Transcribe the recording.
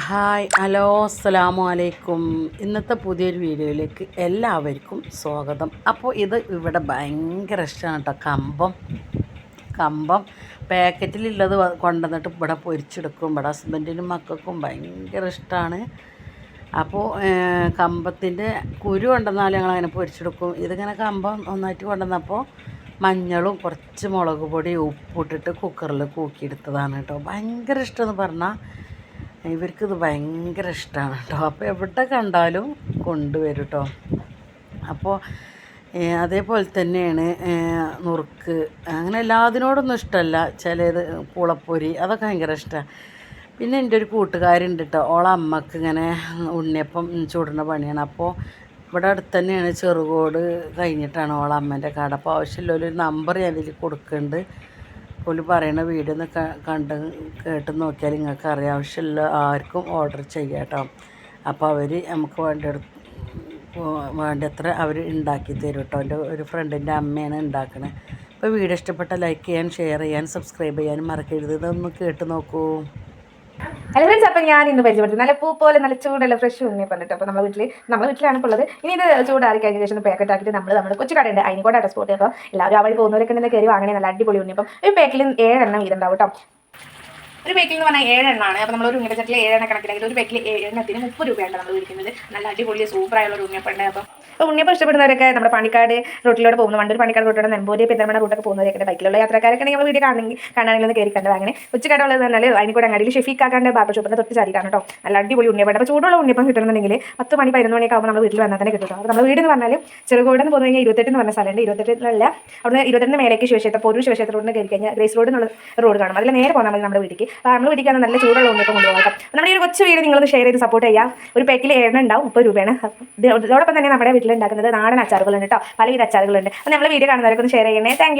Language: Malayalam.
ഹായ് ഹലോ അസ്സലാമു അലൈക്കും. ഇന്നത്തെ പുതിയൊരു വീഡിയോയിലേക്ക് എല്ലാവർക്കും സ്വാഗതം. അപ്പോൾ ഇത് ഇവിടെ ഭയങ്കര ഇഷ്ടമാണ് കേട്ടോ. കമ്പം പാക്കറ്റിലുള്ളത് കൊണ്ടുവന്നിട്ട് ഇവിടെ പൊരിച്ചെടുക്കും. ഇവിടെ ഹസ്ബൻഡിനും മക്കൾക്കും ഭയങ്കര ഇഷ്ടമാണ്. അപ്പോൾ കമ്പത്തിൻ്റെ കുരു കൊണ്ടുവന്നാൽ ഞങ്ങളങ്ങനെ പൊരിച്ചെടുക്കും. ഇതിങ്ങനെ കമ്പം ഒന്നായിട്ട് കൊണ്ടുവന്നപ്പോൾ മഞ്ഞളും കുറച്ച് മുളക് പൊടി ഉപ്പിട്ടിട്ട് കുക്കറിൽ കൂക്കിയെടുത്തതാണ് കേട്ടോ. ഭയങ്കര ഇഷ്ടമെന്ന് പറഞ്ഞാൽ ഇവർക്കിത് ഭയങ്കര ഇഷ്ടമാണ് കേട്ടോ. അപ്പോൾ എവിടെ കണ്ടാലും കൊണ്ടുവരും കേട്ടോ. അപ്പോൾ അതേപോലെ തന്നെയാണ് നുറുക്ക്, അങ്ങനെ എല്ലാത്തിനോടൊന്നും ഇഷ്ടമല്ല. ചിലത് പൂളപ്പൊരി അതൊക്കെ ഭയങ്കര ഇഷ്ടമാണ്. പിന്നെ എൻ്റെ ഒരു കൂട്ടുകാരുണ്ട് കേട്ടോ. ഓളെ അമ്മക്ക് ഇങ്ങനെ ഉണ്ണിയപ്പം ചൂടുന്ന പണിയാണ്. അപ്പോൾ ഇവിടെ അടുത്ത് തന്നെയാണ്, ചെറുകോട് കഴിഞ്ഞിട്ടാണ് ഓളെ അമ്മേൻ്റെ കട. അപ്പോൾ ആവശ്യമില്ലൊരു നമ്പർ ഞാൻ ഇതിൽ കൊടുക്കുന്നുണ്ട്. ഓല് പറയുന്ന വീഡിയോ ഒന്ന് കണ്ട് കേട്ട് നോക്കിയാൽ നിങ്ങൾക്ക് അറിയാം. ആവശ്യമില്ല ആർക്കും ഓർഡർ ചെയ്യാം കേട്ടോ. അപ്പോൾ അവർ നമുക്ക് വേണ്ടത്ര അവർ ഉണ്ടാക്കി തരും കേട്ടോ. എൻ്റെ ഒരു ഫ്രണ്ടിൻ്റെ അമ്മയാണ് ഉണ്ടാക്കണത്. അപ്പോൾ വീഡിയോ ഇഷ്ടപ്പെട്ട ലൈക്ക് ചെയ്യാൻ, ഷെയർ ചെയ്യാൻ, സബ്സ്ക്രൈബ് ചെയ്യാനും മറക്കരുത്. ഇതൊന്ന് കേട്ട് നോക്കൂ. ഹലോ ഫ്രണ്ട്സ്, അപ്പം ഞാൻ ഇന്ന് പരിചയപ്പെടുത്തി നല്ല പൂ പോലെ നല്ല ചൂടുള്ള ഫ്രഷ് ഉണ്ണിയപ്പം കേട്ടോ. അപ്പോൾ നമ്മുടെ വീട്ടിലാണ് ഇപ്പോൾ ഉള്ളത്. ഇനി ഇത് ചൂടാറി കഴിഞ്ഞ ശേഷം പാക്കറ്റ് ആക്കിയിട്ട് നമ്മുടെ കൊച്ചു കടയുണ്ട്, അതിനോട് സ്പോട്ട്. അപ്പോൾ എല്ലാവരും ആ വഴി പോകുന്നവരൊക്കെ ഇന്ന് കയറി വാങ്ങണേ. നല്ല അടിപൊളി ഉണ്ണിയപ്പം. ഒരു പാക്കിൽ 7 എണ്ണം വീതം കേട്ടോ. ഒരു പാക്കിൽ എന്ന് പറഞ്ഞാൽ 7 എണ്ണമാണ്. അപ്പോൾ നമ്മൾ ഒരു ഉണ്ണിയപ്പത്തിൽ 7 എണ്ണം കണക്കിലാക്കി ഒരു പാക്കിൽ 7 എണ്ണത്തിന് 30 രൂപയാണ് നമ്മൾ വിളിക്കുന്നത്. നല്ല അടിപൊളി സൂപ്പറായുള്ള ഒരു ഉണ്ണിയപ്പം ഉണ്ട്. അപ്പോൾ ഉണ്ണിയപ്പം ഇഷ്ടപ്പെടുന്നവരൊക്കെ നമ്മുടെ പാണ്ടിക്കാട് റൂട്ടിലൂടെ പോകുന്ന വണ്ടൂർ പാണ്ടിക്കാട് റൂട്ടിലൂടെ നെമ്പൂര് പെരുന്തൽമണ്ണ റൂട്ടൊക്കെ പോകുന്നവരൊക്കെ ബൈക്കിലുള്ള യാത്രക്കാരൊക്കെ നമ്മൾ വീഡിയോ കാണണമെങ്കിൽ ഒന്ന് കയറി കണ്ടത്. അങ്ങനെ ഉച്ചക്കടയുള്ളത് പറഞ്ഞാൽ അതിനിക്കൂടെ അങ്ങാടിയിൽ ഷെഫീക്കാക്കാൻ്റെ ബാർബർ ഷോപ്പിൻ്റെ തൊട്ട് ചാരിട്ടാണ് കേട്ടോ. നല്ല അടിപൊളി ഉണ്ണിയപ്പം. അപ്പോൾ ചൂടുള്ള ഉണ്ണിയപ്പം കിട്ടണമെന്നുണ്ടെങ്കിൽ 10 മണി 11 മണിയൊക്കെ ആകുമ്പോൾ നമ്മൾ വീട്ടിൽ വന്നാൽ തന്നെ കിട്ടും. അപ്പോൾ നമ്മൾ വീട് എന്ന് പറഞ്ഞാൽ ചെറുകോട് എന്ന് പോകുന്ന കഴിഞ്ഞാൽ 28 എന്ന് പറഞ്ഞ സ്ഥലമുണ്ട്. 28 അവിടെ 28 മേലേക്ക് ശിവക്ഷേത്രം പൊരു ശിവക്ഷേത്ര റോഡിന് കയറി കഴിഞ്ഞാൽ ഗ്രേസ് റോഡ് എന്നുള്ള റോഡ് കാണും. അതിൽ നേരെ പോകാൻ മതി നമ്മുടെ വീട്ടിലേക്ക്. അപ്പോൾ നമ്മൾ വീട്ടിൽ നല്ല ചൂടുള്ള ഉണ്ണിയപ്പം കൊണ്ടുപോകാം. നമ്മുടെ ഈ ഒരു കൊച്ചു വീട് നിങ്ങളൊന്ന് ഷെയർ ചെയ്ത് സപ്പോർട്ട് ചെയ്യാം. ഒരു പാക്കിൽ 7 എണ്ണം ഉണ്ടാവും, 30 രൂപയാണ്. ഇതോടൊപ്പം തന്നെ നമ്മുടെ വീട്ടിൽ ഉണ്ടാക്കുന്നത് നാടൻ അച്ചാറുകളുണ്ട് കേട്ടോ. പലവിധ അച്ചാറുകളുണ്ട്. അപ്പോൾ നമ്മൾ വീഡിയോ കാണുന്നവരൊക്കെ ഒന്ന് ഷെയർ ചെയ്യണേ. താങ്ക്